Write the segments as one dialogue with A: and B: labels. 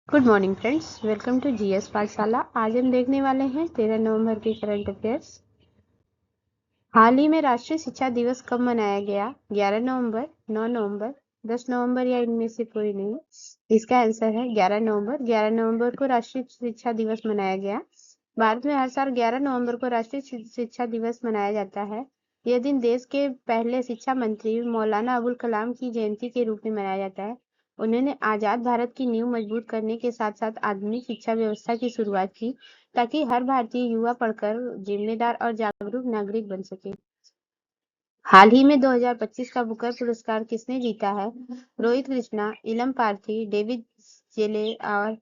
A: Good morning friends, welcome to GS Pathshala. आज हम देखने वाले हैं 13 नवंबर के करंट अफेयर्स। हाल ही में राष्ट्रीय शिक्षा दिवस कब मनाया गया? 11 नवंबर, 9 नवंबर, 10 नवंबर या इनमें से कोई नहीं। इसका आंसर है 11 नवंबर। 11 नवंबर को राष्ट्रीय शिक्षा दिवस मनाया गया। भारत में हर साल 11 नवंबर को राष्ट्रीय शिक्षा दिवस मनाया जाता है। यह दिन देश के पहले शिक्षा मंत्री मौलाना अबुल कलाम की जयंती के रूप में मनाया जाता है। उन्होंने आजाद भारत की नींव मजबूत करने के साथ साथ आधुनिक शिक्षा व्यवस्था की शुरुआत की, ताकि हर भारतीय युवा पढ़कर जिम्मेदार और जागरूक नागरिक बन सके। हाल ही में 2025 का बुकर पुरस्कार किसने जीता है? रोहित कृष्णा, इलम पार्थी, डेविड जेले और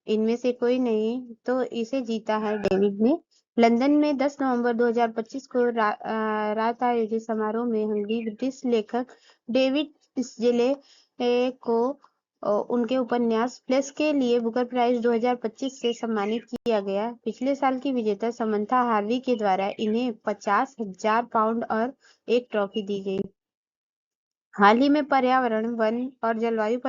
A: इनमें से कोई नहीं, तो इसे जीता है डेविड ने। लंदन में 10 नवंबर 2025 को रात आयोजित समारोह में हंगरी ब्रिटिश लेखक डेविड जेले को उनके उपन्यास फ्लेश के लिए बुकर प्राइज 2025 से सम्मानित किया गया। पिछले साल की विजेता समंथा हार्वी के द्वारा इन्हें 50,000 पाउंड और एक ट्रॉफी दी गई। हाल ही में पर्यावरण, वन और जलवायु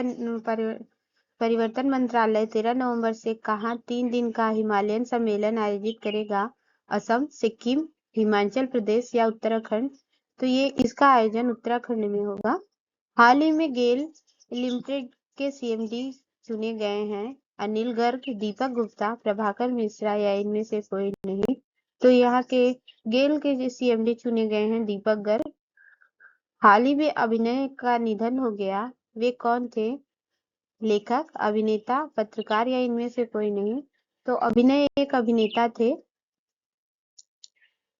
A: परिवर्तन मंत्रालय 13 नवंबर से कहाँ 3 दिन का हिमालयन सम्मेलन आयोजित करेगा? असम, सिक्किम, हिमाचल प्रदेश या उत्तराखंड? तो ये इसका आयोजन उत्तराखंड में होगा। हाल ही में गेल लिमिटेड के सीएमडी चुने गए हैं। अनिल गर्ग, दीपक गुप्ता, प्रभाकर मिश्रा या इनमें से कोई नहीं, तो यहाँ के गेल के सीएमडी चुने गए हैं दीपक गर्ग। हाल ही में अभिनय का निधन हो गया। वे कौन थे? लेखक, अभिनेता, पत्रकार या इनमें से कोई नहीं, तो अभिनय एक अभिनेता थे।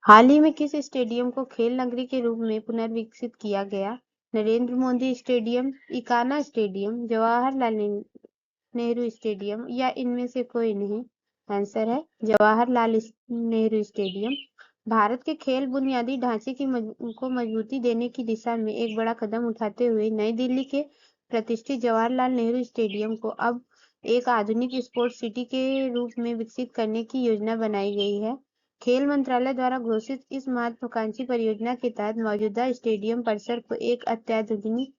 A: हाल ही में किस स्टेडियम को खेल नगरी के रूप में पुनर्विकसित किया गया? Narendra Modi stadium, Ekana stadium, Jawaharlal Nehru stadium या इनमें से कोई नहीं। आंसर है जवाहरलाल नेहरू स्टेडियम। भारत के खेल बुनियादी ढांचे को मजबूती देने की दिशा में एक बड़ा कदम उठाते हुए नई दिल्ली के प्रतिष्ठित जवाहरलाल नेहरू स्टेडियम को अब एक आधुनिक स्पोर्ट्स सिटी के रूप में विकसित करने की योजना बनाई गई है। खेल मंत्रालय द्वारा घोषित इस महत्वाकांक्षी परियोजना के तहत मौजूदा स्टेडियम परिसर को एक अत्याधुनिक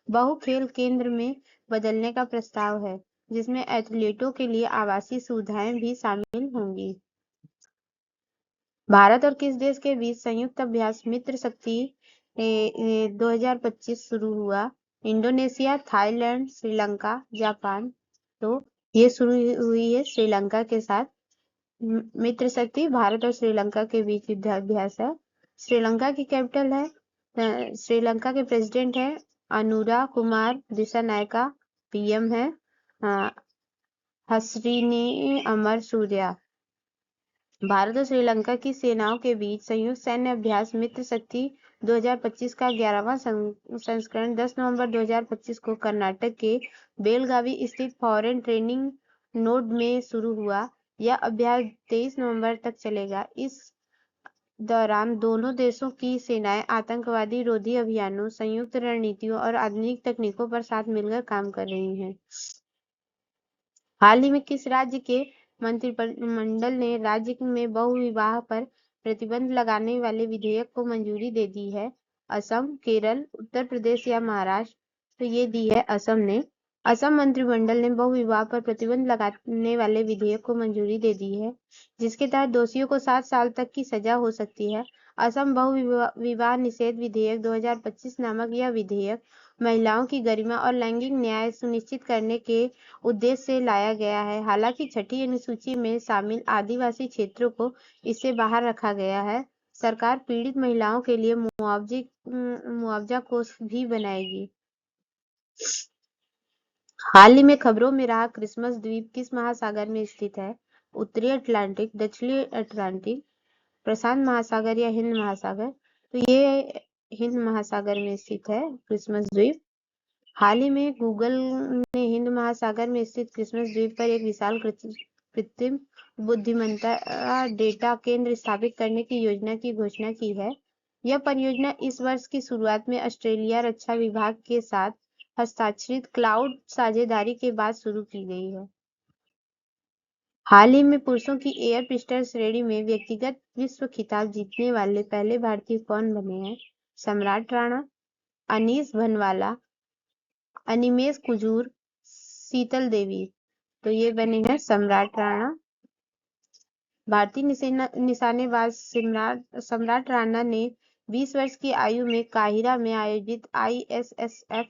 A: बहु खेल केंद्र में बदलने का प्रस्ताव है, जिसमें एथलीटों के लिए आवासीय सुविधाएं भी शामिल होंगी। भारत और किस देश के बीच संयुक्त अभ्यास मित्र शक्ति 2025 शुरू हुआ? Indonesia, Thailand, Sri Lanka, Japan. तो ये शुरू हुई है श्रीलंका के साथ। मित्र शक्ति भारत और श्रीलंका के बीच युद्धाभ्यास है। श्रीलंका की कैपिटल है श्रीलंका के प्रेसिडेंट है अनुरा कुमार दिसानायका। पीएम है हसरीनी अमर सूर्या। भारत और श्रीलंका की सेनाओं के बीच संयुक्त सैन्य अभ्यास मित्र शक्ति 2025 का 11वां संस्करण 10 नवंबर 2025 को कर्नाटक के बेलगावी स्थित फॉरेन ट्रेनिंग नोड में शुरू हुआ। यह अभ्यास 23 नवंबर तक चलेगा। इस दौरान दोनों देशों की सेनाएं आतंकवादी रोधी अभियानों, संयुक्त रणनीतियों और आधुनिक तकनीकों पर साथ मिलकर काम कर रही हैं। हाल ही में किस राज्य के मंत्रिमंडल ने राज्य में बहुविवाह पर प्रतिबंध लगाने वाले विधेयक को मंजूरी दे दी है? असम, केरल, उत्तर प्रदेश या महाराष्ट्र? तो ये दी है असम ने। असम मंत्रिमंडल ने बहुविवाह पर प्रतिबंध लगाने वाले विधेयक को मंजूरी दे दी है, जिसके तहत दोषियों को 7 साल तक की सजा हो सकती है। असम बहुविवाह निषेध विधेयक 2025 नामक यह विधेयक महिलाओं की गरिमा और लैंगिक न्याय सुनिश्चित करने के उद्देश्य से लाया गया है। हालांकि छठी अनुसूची में शामिल आदिवासी क्षेत्रों को इससे बाहर रखा गया है। सरकार पीड़ित महिलाओं के लिए मुआवजा कोष भी बनाएगी। हाल ही में खबरों में रहा क्रिसमस द्वीप किस महासागर में स्थित है? उत्तरी अटलांटिक, दक्षिणी अटलांटिक, प्रशांत महासागर या हिंद महासागर? तो ये हिंद महासागर में स्थित है क्रिसमस द्वीप। हाल ही में गूगल ने हिंद महासागर में स्थित क्रिसमस द्वीप पर एक विशाल कृत्रिम बुद्धिमत्ता डेटा केंद्र स्थापित करने की योजना की घोषणा की है। यह परियोजना इस वर्ष की शुरुआत में ऑस्ट्रेलिया रक्षा विभाग के साथ हस्ताक्षरित क्लाउड साझेदारी के बाद शुरू की गई है। हाल ही में पुरुषों की एयर पिस्टल श्रेणी में व्यक्तिगत विश्व खिताब जीतने वाले पहले भारतीय कौन बने हैं? सम्राट राणा, अनीस भनवाला, अनिमेष कुजूर, शीतल देवी। तो ये बने हैं सम्राट राणा। भारतीय निशानेबाज सम्राट राणा ने 20 वर्ष की आयु में काहिरा में आयोजित ISSF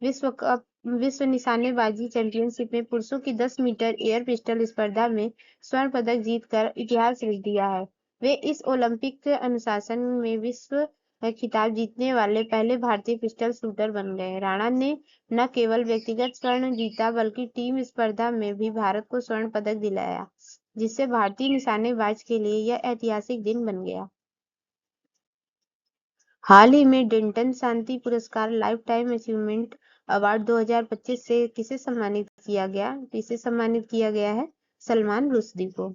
A: विश्व निशानेबाजी चैंपियनशिप में पुरुषों की 10 मीटर एयर पिस्टल स्पर्धा में स्वर्ण पदक जीतकर इतिहास रच दिया है। वे इस ओलंपिक अनुशासन में विश्व खिताब जीतने वाले पहले भारतीय पिस्टल शूटर बन गए। राणा ने न केवल व्यक्तिगत स्वर्ण जीता बल्कि टीम स्पर्धा में भी भारत को स्वर्ण पदक दिलाया, जिससे भारतीय निशानेबाज के लिए यह ऐतिहासिक दिन बन गया। हाल ही में डेंटन शांति पुरस्कार लाइफ टाइम अचीवमेंट अवार्ड 2025 से किसे सम्मानित किया गया? इसे सम्मानित किया गया है सलमान रुश्दी को।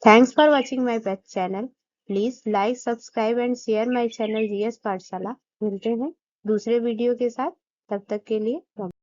A: Thanks for watching my channel. Please like, subscribe and share my channel GS पाठशाला। मिलते हैं दूसरे वीडियो के साथ, तब तक के लिए